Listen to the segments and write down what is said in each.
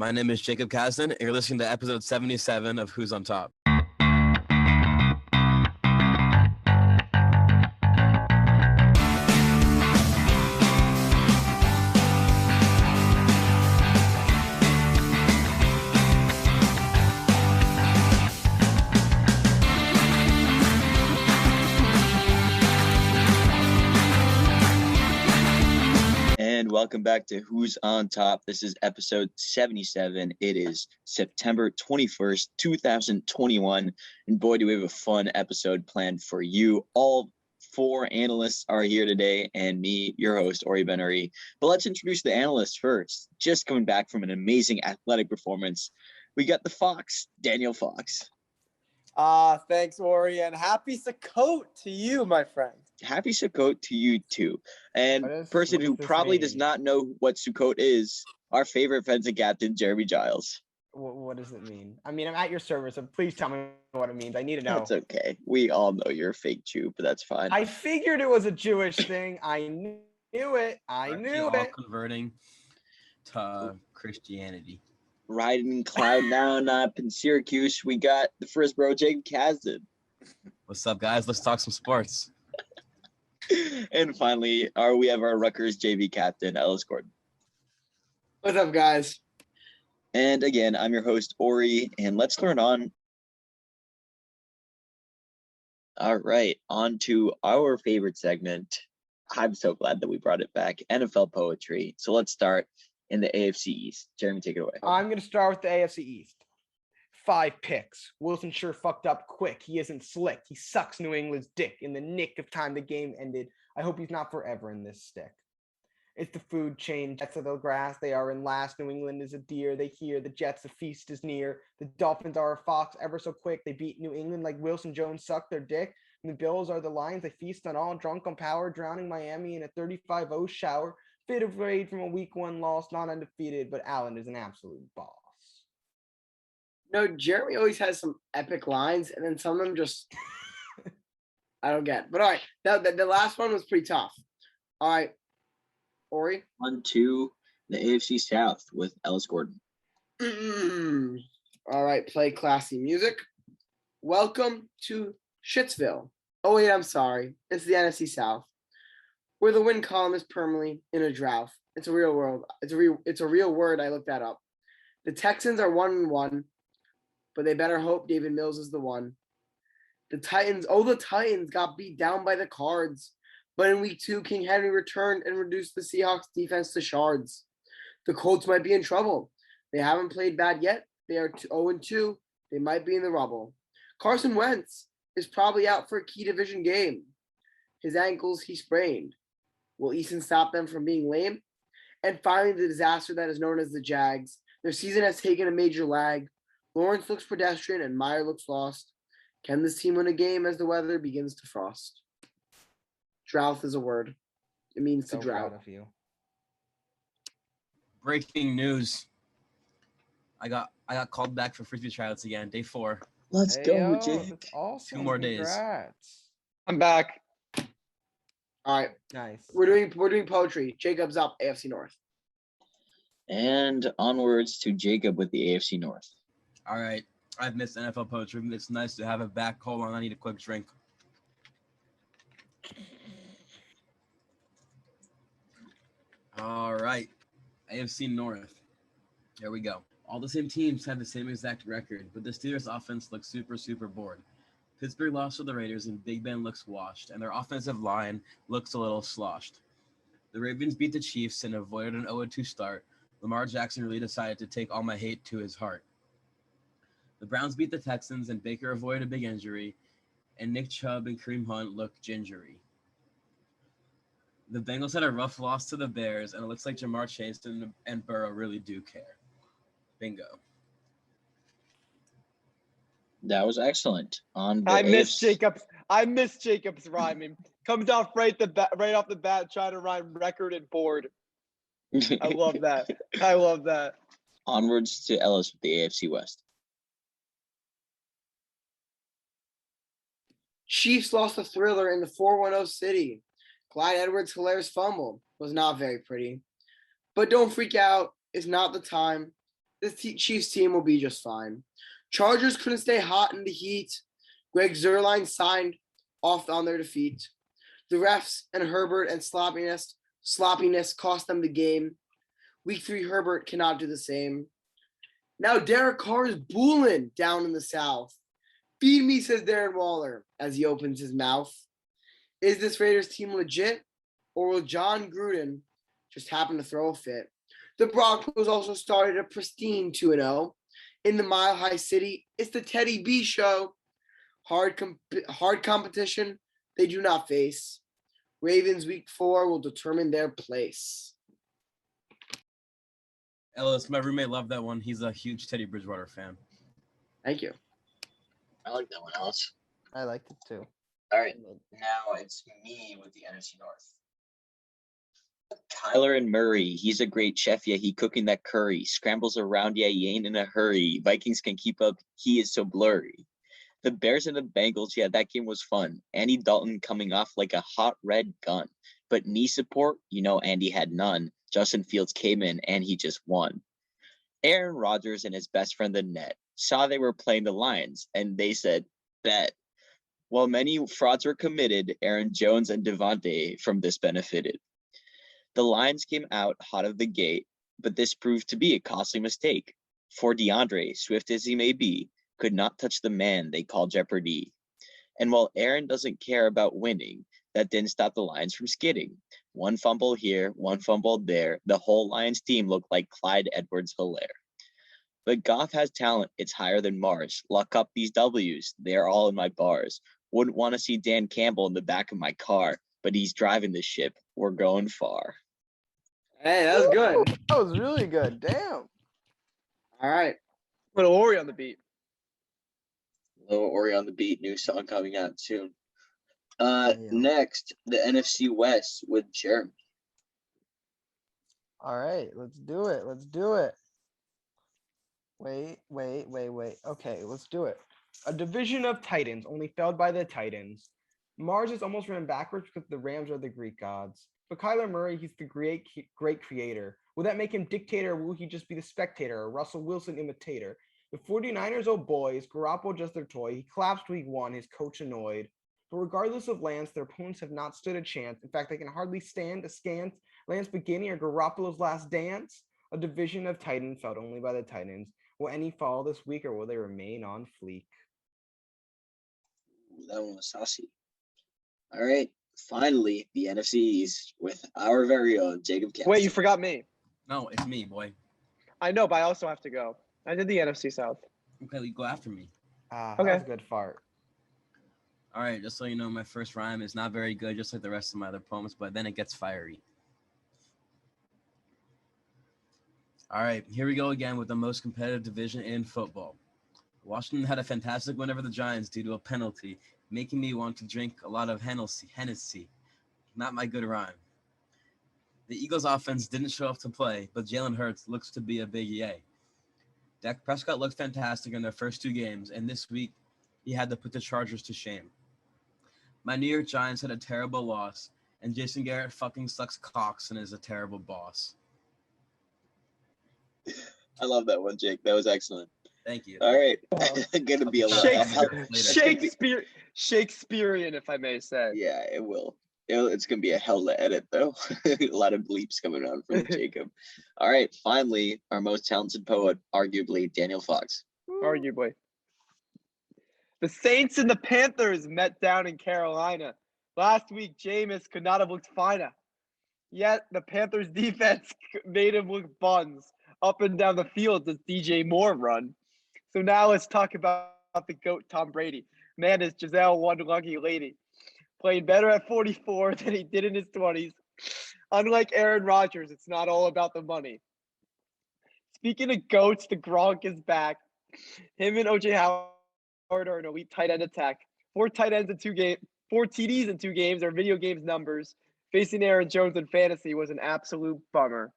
My name is Jacob Kasdan, and you're listening to episode 77 of Who's on Top. Welcome back to Who's on Top. This is episode 77. It is September 21st, 2021. And boy, do we have a fun episode planned for you. All four analysts are here today, and me, your host, Ori Ben-Ari. But let's introduce the analysts first. Just coming back from an amazing athletic performance, we got the Fox, Daniel Fox. Thanks, Ori, and happy Sukkot to you, my friend. Happy Sukkot to you too. And person who probably does not know what Sukkot is, our favorite fencing captain, Jeremy Giles. What does it mean? I mean, I'm at your service, so please tell me what it means. I need to know. That's okay. We all know you're a fake Jew, but that's fine. I figured it was a Jewish thing. I knew it. I knew it. All converting to Christianity. Riding cloud nine up in Syracuse, we got the first bro, Jacob Kasdan. What's up, guys? Let's talk some sports. And finally, we have our Rutgers JV captain, Ellis Gordon. What's up, guys? And again, I'm your host, Ori, and let's turn on. All right, on to our favorite segment. I'm so glad that we brought it back, NFL poetry. So let's start in the AFC East. Jeremy, take it away. I'm going to start with the AFC East. 5 picks. Wilson sure fucked up quick. He isn't slick. He sucks New England's dick. In the nick of time, the game ended. I hope he's not forever in this stick. It's the food chain. Jets of the grass. They are in last. New England is a deer. They hear the Jets. The feast is near. The Dolphins are a fox ever so quick. They beat New England like Wilson Jones sucked their dick. And the Bills are the Lions. They feast on all, drunk on power, drowning Miami in a 35-0 shower. Bit of raid from a week 1 loss, not undefeated, but Allen is an absolute boss. No, Jeremy always has some epic lines, and then some of them just I don't get. But all right, the last one was pretty tough. All right, Ori. On to the AFC South with Ellis Gordon. All right, play classy music. Welcome to Shitsville. Oh wait, I'm sorry. It's the NFC South, where the win column is permanently in a drought. It's a real world. It's a real word. I looked that up. The Texans are 1-1. But they better hope David Mills is the one. The Titans got beat down by the Cards. But in week 2, King Henry returned and reduced the Seahawks defense to shards. The Colts might be in trouble. They haven't played bad yet. They are 0-2. They might be in the rubble. Carson Wentz is probably out for a key division game. His ankles he sprained. Will Eason stop them from being lame? And finally, the disaster that is known as the Jags. Their season has taken a major lag. Lawrence looks pedestrian and Meyer looks lost. Can this team win a game as the weather begins to frost? Drought is a word. It means to drought. Of you. Breaking news. I got called back for frisbee tryouts again. Day 4. Let's go, Jake. Awesome. 2 more days. Congrats. I'm back. All right. Nice. We're doing poetry. Jacob's up, AFC North. And onwards to Jacob with the AFC North. All right. I've missed NFL poetry. It's nice to have it back. Hold on. I need a quick drink. All right. AFC North. Here we go. All the same teams have the same exact record, but the Steelers' offense looks super, super bored. Pittsburgh lost to the Raiders, and Big Ben looks washed, and their offensive line looks a little sloshed. The Ravens beat the Chiefs and avoided an 0-2 start. Lamar Jackson really decided to take all my hate to his heart. The Browns beat the Texans, and Baker avoided a big injury, and Nick Chubb and Kareem Hunt look gingery. The Bengals had a rough loss to the Bears, and it looks like Jamar Chase and Burrow really do care. Bingo. That was excellent. I miss Jacob's rhyming. Comes off right off the bat, trying to rhyme record and board. I love that. Onwards to Ellis with the AFC West. Chiefs lost a thriller in the 4-1-0 city. Clyde Edwards-Hilaire's fumble was not very pretty. But don't freak out. It's not the time. This Chiefs team will be just fine. Chargers couldn't stay hot in the heat. Greg Zuerlein signed off on their defeat. The refs and Herbert and sloppiness cost them the game. Week 3, Herbert cannot do the same. Now Derek Carr is booling down in the South. Feed me, says Darren Waller as he opens his mouth. Is this Raiders team legit, or will John Gruden just happen to throw a fit? The Broncos also started a pristine 2-0. In the Mile High City, it's the Teddy B show. Hard competition they do not face. Ravens week 4 will determine their place. Ellis, my roommate loved that one. He's a huge Teddy Bridgewater fan. Thank you. I like that one, Ellis. I liked it too. All right, now it's me with the NFC North. Kyler and Murray, he's a great chef, yeah, he cooking that curry. Scrambles around, yeah, he ain't in a hurry. Vikings can keep up, he is so blurry. The Bears and the Bengals, yeah, that game was fun. Andy Dalton coming off like a hot red gun. But knee support, Andy had none. Justin Fields came in and he just won. Aaron Rodgers and his best friend, the net, saw they were playing the Lions, and they said, bet. While many frauds were committed, Aaron Jones and Devontae from this benefited. The Lions came out hot of the gate, but this proved to be a costly mistake. For DeAndre, swift as he may be, could not touch the man they call Jeopardy. And while Aaron doesn't care about winning, that didn't stop the Lions from skidding. One fumble here, one fumble there. The whole Lions team looked like Clyde Edwards-Helaire. But Goff has talent, it's higher than Mars. Lock up these W's, they're all in my bars. Wouldn't want to see Dan Campbell in the back of my car, but he's driving the ship. We're going far. Hey, that was good. That was really good. Damn. All right. Little Ori on the beat. Little Ori on the beat, new song coming out soon. Next, the NFC West with Jeremy. All right, let's do it. Let's do it. Wait. Okay, let's do it. A division of Titans, only failed by the Titans. Mars is almost ran backwards because the Rams are the Greek gods. But Kyler Murray, he's the great creator. Will that make him dictator, or will he just be the spectator, a Russell Wilson imitator? The 49ers, oh boys, Garoppolo just their toy. He collapsed week 1, his coach annoyed. But regardless of Lance, their opponents have not stood a chance. In fact, they can hardly stand askance. Lance beginning or Garoppolo's last dance. A division of Titans felt only by the Titans. Will any fall this week, or will they remain on fleek? That one was saucy. All right, finally, the NFC East with our very own Jacob Campbell. Wait, you forgot me. No, it's me, boy. I know, but I also have to go. I did the NFC South. Okay, you go after me. That Okay. was a good fart. All right, just so you know, my first rhyme is not very good, just like the rest of my other poems, but then it gets fiery. All right, here we go again with the most competitive division in football. Washington had a fantastic win over the Giants due to a penalty, making me want to drink a lot of Hennessy. Not my good rhyme. The Eagles' offense didn't show up to play, but Jalen Hurts looks to be a big yay. Dak Prescott looked fantastic in their first 2 games, and this week he had to put the Chargers to shame. My New York Giants had a terrible loss, and Jason Garrett fucking sucks cocks and is a terrible boss. I love that one, Jake. That was excellent. Thank you. All right, gonna be a lot. Shakespearean, if I may say. Yeah, it will. It's gonna be a hell to edit though. A lot of bleeps coming out from Jacob. All right, finally, our most talented poet, arguably Daniel Fox. Arguably. The Saints and the Panthers met down in Carolina. Last week, Jameis could not have looked finer. Yet, the Panthers' defense made him look buns. Up and down the field does DJ Moore run. So now let's talk about the GOAT Tom Brady. Man, is Giselle one lucky lady. Playing better at 44 than he did in his 20s. Unlike Aaron Rodgers, it's not all about the money. Speaking of GOATs, the Gronk is back. Him and OJ Howard are an elite tight end attack. 4 tight ends in 2 games, 4 TDs in 2 games are video games numbers. Facing Aaron Jones in fantasy was an absolute bummer.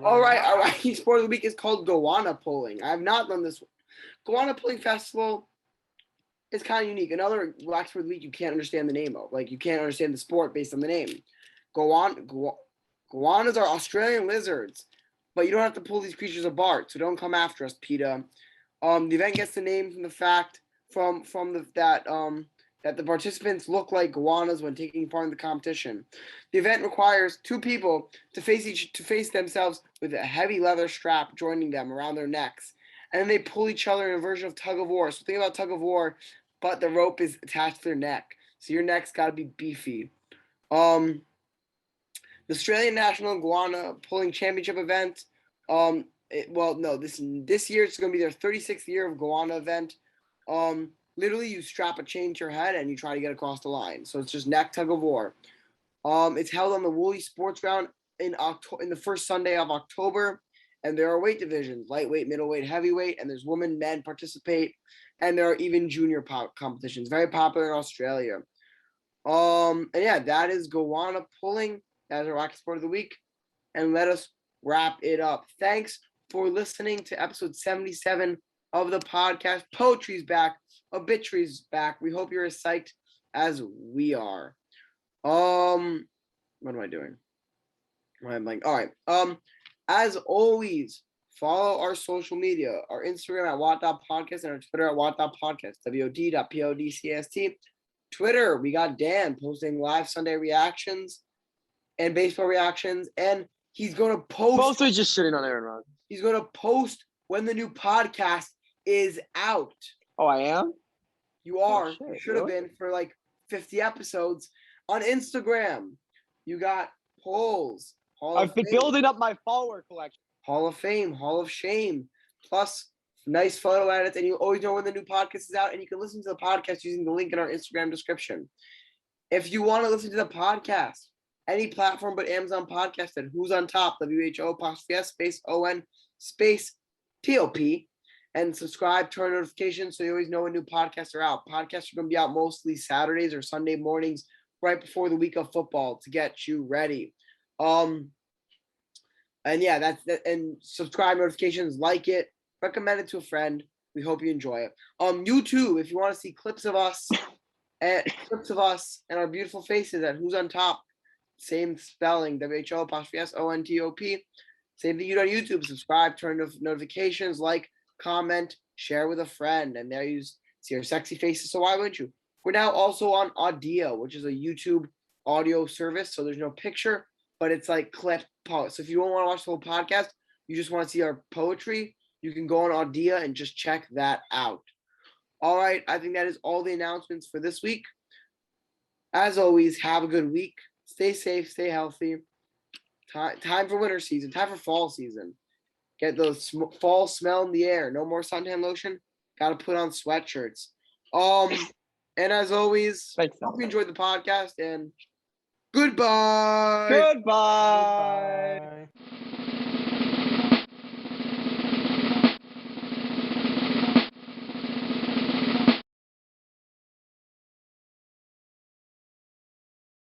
All right. Our Wacky Sport of the Week is called Goanna Pulling. I have not done this. Goanna Pulling Festival is kind of unique. Another Wacky Sport of the Week you can't understand the name of. Like, you can't understand the sport based on the name. Goannas are Australian lizards, but you don't have to pull these creatures apart, so don't come after us, PETA. The event gets the name from the fact that the participants look like goannas when taking part in the competition. The event requires two people to face themselves with a heavy leather strap joining them around their necks, and then they pull each other in a version of tug of war. So think about tug of war, but the rope is attached to their neck, so your neck's got to be beefy. The Australian National Iguana Pulling Championship event. This year it's going to be their 36th year of Goanna event. Literally, you strap a chain to your head and you try to get across the line. So it's just neck tug of war. It's held on the Wacky Sports Ground in the first Sunday of October, and there are weight divisions: lightweight, middleweight, heavyweight, and there's women, men participate, and there are even junior competitions. Very popular in Australia. And yeah, that is Goanna Pulling. That is our Wacky Sport of the week, and let us wrap it up. Thanks for listening to episode 77 of the podcast. Poetry's back. Obituary's back. We hope you're as psyched as we are. What am I doing? I'm like, all right. As always, follow our social media, our Instagram at Watt.podcast and our Twitter at Watt.podcast, WOD.PODCAST. Twitter, we got Dan posting live Sunday reactions and baseball reactions, and he's going to post. Mostly just shitting on Aaron Rodgers. He's going to post when the new podcast is out. Oh, I am? You are. shit, You should have really? been for like 50 episodes on Instagram. You got polls. I've been building up my follower collection. Hall of Fame, Hall of Shame, plus nice photo edits, and you always know when the new podcast is out, and you can listen to the podcast using the link in our Instagram description. If you want to listen to the podcast, any platform but Amazon Podcast at Who's on Top, WHO_S space ON space TOP, and subscribe, turn notifications so you always know when new podcasts are out. Podcasts are going to be out mostly Saturdays or Sunday mornings right before the week of football to get you ready. And yeah, that's that. And subscribe, notifications, like it, recommend it to a friend. We hope you enjoy it. YouTube, if you want to see clips of us and our beautiful faces at Who's on Top, same spelling, WHO_SONTOP. Same thing you do on YouTube. Subscribe, turn notifications, like, comment, share with a friend, and there you see our sexy faces. So why wouldn't you? We're now also on Audio, which is a YouTube audio service. So there's no picture, but it's like clip post. So if you don't want to watch the whole podcast, you just want to see our poetry, you can go on Audio and just check that out. All right, I think that is all the announcements for this week. As always, have a good week. Stay safe, stay healthy. Time for winter season, time for fall season. Get those fall smell in the air. No more suntan lotion. Got to put on sweatshirts. And as always, Thanks, hope you enjoyed the podcast, and goodbye. Goodbye.